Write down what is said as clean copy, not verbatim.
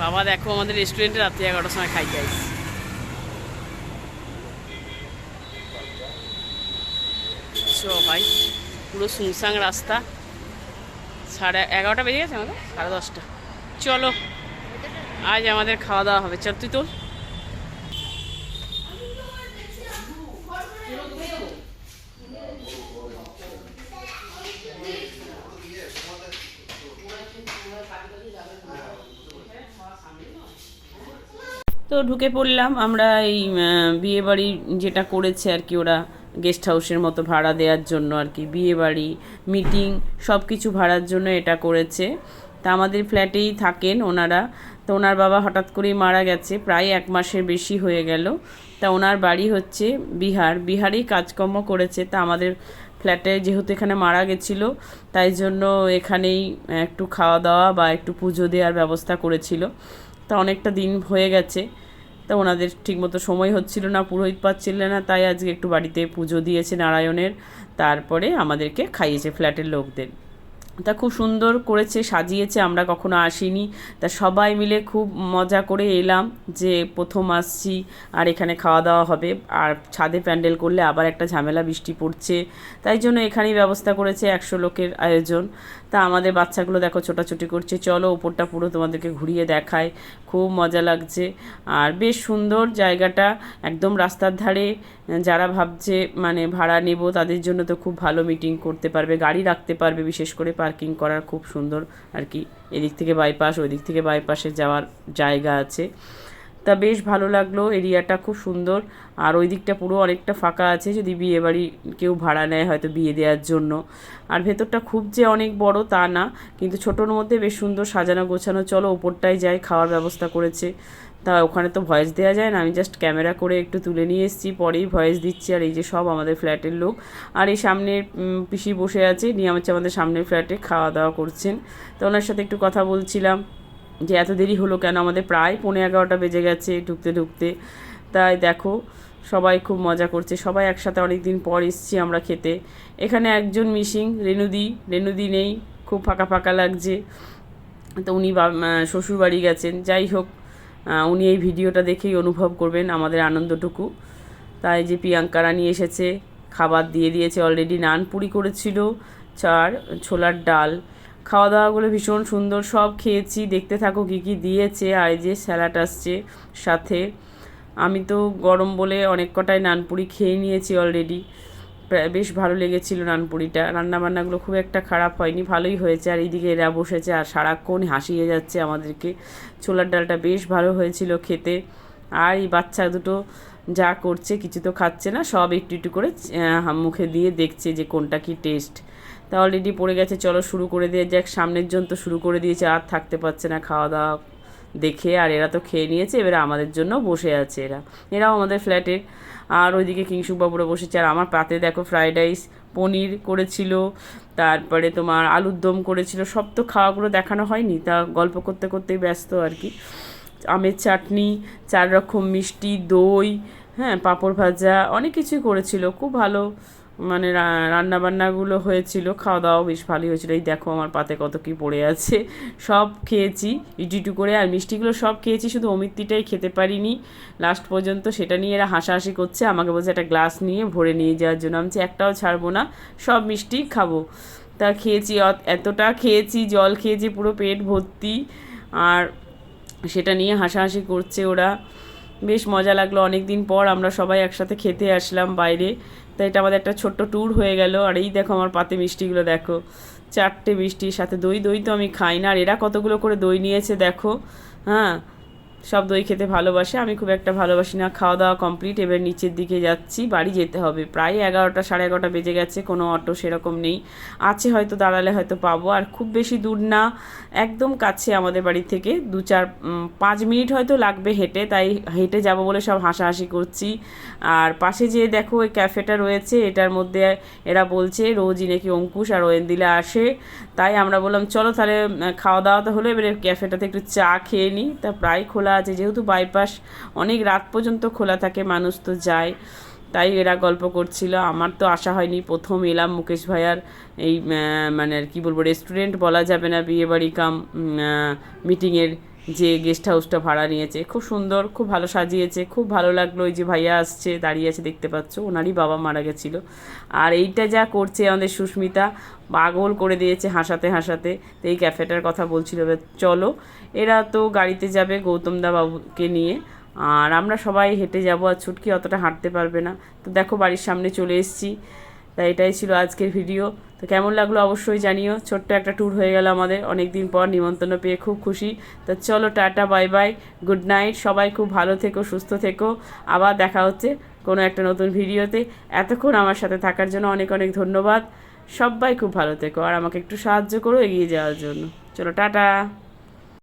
বাবা দেখো আমাদের রেস্টুরেন্টে রাত্রি 11টার সময় খাইতে আসছি। চো ভাই, পুরো সুনসাং রাস্তা। 11:30 বেজে গেছে, আমাদের 10:30। চলো আজ আমাদের খাওয়া দাওয়া হবে। চল তুই তোল। তো ঢুকে পড়লাম আমরা এই বিয়েবাড়ি যেটা করেছে আর কি, ওরা গেস্ট হাউসের মতো ভাড়া দেওয়ার জন্য আর কি, বিয়েবাড়ি মিটিং সব কিছু ভাড়ার জন্য এটা করেছে। তা আমাদের ফ্ল্যাটেই থাকেন ওনারা। তো ওনার বাবা হঠাৎ করেই মারা গেছে, প্রায় 1 মাসের বেশি হয়ে গেল। তা ওনার বাড়ি হচ্ছে বিহারেই কাজকর্ম করেছে। তা আমাদের ফ্ল্যাটে যেহেতু এখানে মারা গেছিলো, তাই জন্য এখানেই একটু খাওয়া দাওয়া বা একটু পুজো দেওয়ার ব্যবস্থা করেছিল। তা অনেকটা দিন হয়ে গেছে, তা ওনাদের ঠিকমতো সময় হচ্ছিল না, পুরোহিত পাচ্ছিল না, তাই আজকে একটু বাড়িতে পুজো দিয়েছে নারায়ণের। তারপরে আমাদেরকে খাইয়েছে ফ্ল্যাটের লোকদের। তা খুব সুন্দর করেছে, সাজিয়েছে, আমরা কখনো আসিনি। তা সবাই মিলে খুব মজা করে এলাম, যে প্রথম আসছি আর এখানে খাওয়া দাওয়া হবে। আর ছাদে প্যান্ডেল করলে আবার একটা ঝামেলা, বৃষ্টি পড়ছে, তাই জন্য এখানেই ব্যবস্থা করেছে। 100 লোকের আয়োজন। তা আমাদের বাচ্চাগুলো দেখো ছোটাছুটি করছে। চলো ওপরটা পুরো তোমাদেরকে ঘুরিয়ে দেখায়, খুব মজা লাগছে। আর বেশ সুন্দর জায়গাটা, একদম রাস্তার ধারে। যারা ভাবছে মানে ভাড়া নেব, তাদের জন্য তো খুব ভালো, মিটিং করতে পারবে, গাড়ি রাখতে পারবে, বিশেষ করে পার্কিং করার খুব সুন্দর আর কি। এদিক থেকে বাইপাস, ওই দিক থেকে বাইপাসে যাওয়ার জায়গা আছে। তা বেশ ভালো লাগলো, এরিয়াটা খুব সুন্দর। আর ওই দিকটা পুরো অনেকটা ফাঁকা আছে, যদি বিয়ে বাড়ি কেউ ভাড়া নেয় হয়তো বিয়ে দেওয়ার জন্য। আর ভেতরটা খুব যে অনেক বড় তা না, কিন্তু ছোটোর মধ্যে বেশ সুন্দর সাজানো গোছানো। চলো ওপরটায় যাই, খাওয়ার ব্যবস্থা করেছে। তা ওখানে তো ভয়েস দেওয়া যায় না, আমি জাস্ট ক্যামেরা করে একটু তুলে নিয়ে এসেছি, পরেই ভয়েস দিচ্ছি। আর এই যে সব আমাদের ফ্ল্যাটের লোক, আর এই সামনে পিসি বসে আছে, নিয়ে হচ্ছে আমাদের সামনের ফ্ল্যাটে খাওয়া দাওয়া করছেন। তো ওনার সাথে একটু কথা বলছিলাম যে এত দেরি হলো কেন, আমাদের প্রায় 11:15 বেজে গেছে ঢুকতে ঢুকতে। তাই দেখো সবাই খুব মজা করছে, সবাই একসাথে অনেক দিন পর এসেছি আমরা খেতে। এখানে একজন মিসিং, রেনুদি নেই, খুব ফাঁকা ফাঁকা লাগছে। তো উনি শ্বশুরবাড়ি গেছেন। যাই হোক, উনি এই ভিডিওটা দেখেই অনুভব করবেন আমাদের আনন্দটুকু। তাই যে প্রিয়াঙ্কারা নিয়ে এসেছে, খাবার দিয়ে দিয়েছে অলরেডি, নান পুরি করেছিল, চার ছোলার ডাল। খাওয়া দাওয়াগুলো ভীষণ সুন্দর, সব খেয়েছি। দেখতে থাকো কী কী দিয়েছে। আর এই যে স্যালাড আসছে সাথে। আমি তো গরম বলে অনেক কটাই নানপুরি খেয়ে নিয়েছি অলরেডি। বেশ ভালো লেগেছিলো নানপুরিটা। রান্নাবান্নাগুলো খুব একটা খারাপ হয়নি, ভালোই হয়েছে। আর এইদিকে এরা বসেছে আর সারাক্ষণ হাসিয়ে যাচ্ছে আমাদেরকে। ছোলার ডালটা বেশ ভালো হয়েছিল খেতে। আর এই বাচ্চা দুটো যা করছে, কিছু তো খাচ্ছে না, সব একটু একটু করে মুখে দিয়ে দেখছে যে কোনটা কি টেস্ট। তা অলরেডি পড়ে গেছে, চলো শুরু করে দিয়ে যাক। সামনের জন তো শুরু করে দিয়েছে, আর থাকতে পারছে না খাওয়া দাওয়া দেখে। আর এরা তো খেয়ে নিয়েছে, এবারে আমাদের জন্য বসে আছে এরাও আমাদের ফ্ল্যাটের। আর ওইদিকে কিংশুকবাবুরা বসেছে। আর আমার পাতে দেখো ফ্রাইড রাইস, পনির করেছিল, তারপরে তোমার আলুর দম করেছিল। সব তো খাওয়াগুলো দেখানো হয়নি, তা গল্প করতে করতেই ব্যস্ত আর কি। আমের চাটনি, 4 রকম মিষ্টি, দই, হ্যাঁ পাঁপড় ভাজা, অনেক কিছুই করেছিল। খুব ভালো মানে রান্নাবান্নাগুলো হয়েছিল। খাওয়া দাওয়াও বেশ ভালোই হয়েছিল। এই দেখো আমার পাতে কত কী পড়ে আছে, সব খেয়েছি ইটু করে। আর মিষ্টিগুলো সব খেয়েছি, শুধু অমৃতিটাই খেতে পারিনি লাস্ট পর্যন্ত। সেটা নিয়ে এরা হাসাহাসি করছে, আমাকে বলছে একটা গ্লাস নিয়ে ভরে নিয়ে যাওয়ার জন্য। আমি একটাও ছাড়বো না, সব মিষ্টি খাবো। তা খেয়েছি, এতটা খেয়েছি, জল খেয়েছি পুরো পেট ভর্তি। আর সেটা নিয়ে হাসাহাসি করছে ওরা। বেশ মজা লাগলো, অনেক দিন পর আমরা সবাই একসাথে খেতে আসলাম বাইরে। তাই এটা আমাদের একটা ছোট্ট ট্যুর হয়ে গেল। আর এই দেখো আমার পাতে মিষ্টিগুলো দেখো, 4টে মিষ্টির সাথে দই। দই তো আমি খাই না, আর এরা কতগুলো করে দই নিয়েছে দেখো। হ্যাঁ, সব দই খেতে ভালোবাসে, আমি খুব একটা ভালোবাসি না। খাওয়া দাওয়া কমপ্লিট, এবার নিচের দিকে যাচ্ছি, বাড়ি যেতে হবে। প্রায় 11টা 11:30 বেজে গেছে, কোনো অটো সেরকম নেই। আছে হয়তো, দাঁড়ালে হয়তো পাবো। আর খুব বেশি দূর না, একদম কাছে আমাদের বাড়ি থেকে 5 মিনিট হয়তো লাগবে হেঁটে। তাই হেঁটে যাব বলে সব হাসাহাসি করছি। আর পাশে যে দেখো ওই ক্যাফেটা রয়েছে, এটার মধ্যে এরা বলছে রোজই নাকি অঙ্কুশ আর ওয়েন্দিলা আসে। তাই আমরা বললাম চলো তাহলে, খাওয়া দাওয়া তো হলো, এবারে ক্যাফেটাতে একটু চা খেয়ে নিই। তা প্রায় খোলা আছে, যেহেতু বাইপাস অনেক রাত পর্যন্ত খোলা থাকে, মানুষ তো যায়। তাই এরা গল্প করছিল। আমার তো আসা হয়নি, প্রথম এলাম মুকেশ ভাইয়ার এই মানে আর কি বলবো, রেস্টুরেন্ট বলা যাবে না, বিয়েবাড়ি কাম মিটিংয়ের যে গেস্ট হাউসটা ভাড়া নিয়েছে। খুব সুন্দর, খুব ভালো সাজিয়েছে, খুব ভালো লাগলো। ওই যে ভাইয়া আসছে, দাঁড়িয়ে আছে দেখতে পাচ্ছ, ওনারই বাবা মারা গেছিলো। আর এইটা যা করছে আমাদের সুস্মিতা, পাগল করে দিয়েছে হাসাতে হাসাতে। তো এই ক্যাফেটার কথা বলছিল। চলো, এরা তো গাড়িতে যাবে গৌতমদা বাবুকে নিয়ে, আর আমরা সবাই হেঁটে যাব। আর ছুটকি অতটা হাঁটতে পারবে না। তো দেখো বাড়ির সামনে চলে এসেছি। তাই এটাই ছিল আজকের ভিডিও। তো কেমন লাগলো অবশ্যই জানিও। ছোট্ট একটা ট্যুর হয়ে গেল আমাদের, অনেক দিন পর নিমন্ত্রণ পেয়ে খুব খুশি। তো চলো, tata, bye bye, good night. সবাই খুব ভালো থেকো, সুস্থ থেকো। আবার দেখা হচ্ছে কোনো একটা নতুন ভিডিওতে। এতক্ষণ আমার সাথে থাকার জন্য অনেক অনেক ধন্যবাদ। সবাই খুব ভালো থেকো, আর আমাকে একটু সাহায্য করো এগিয়ে যাওয়ার জন্য। চলো, টাটা।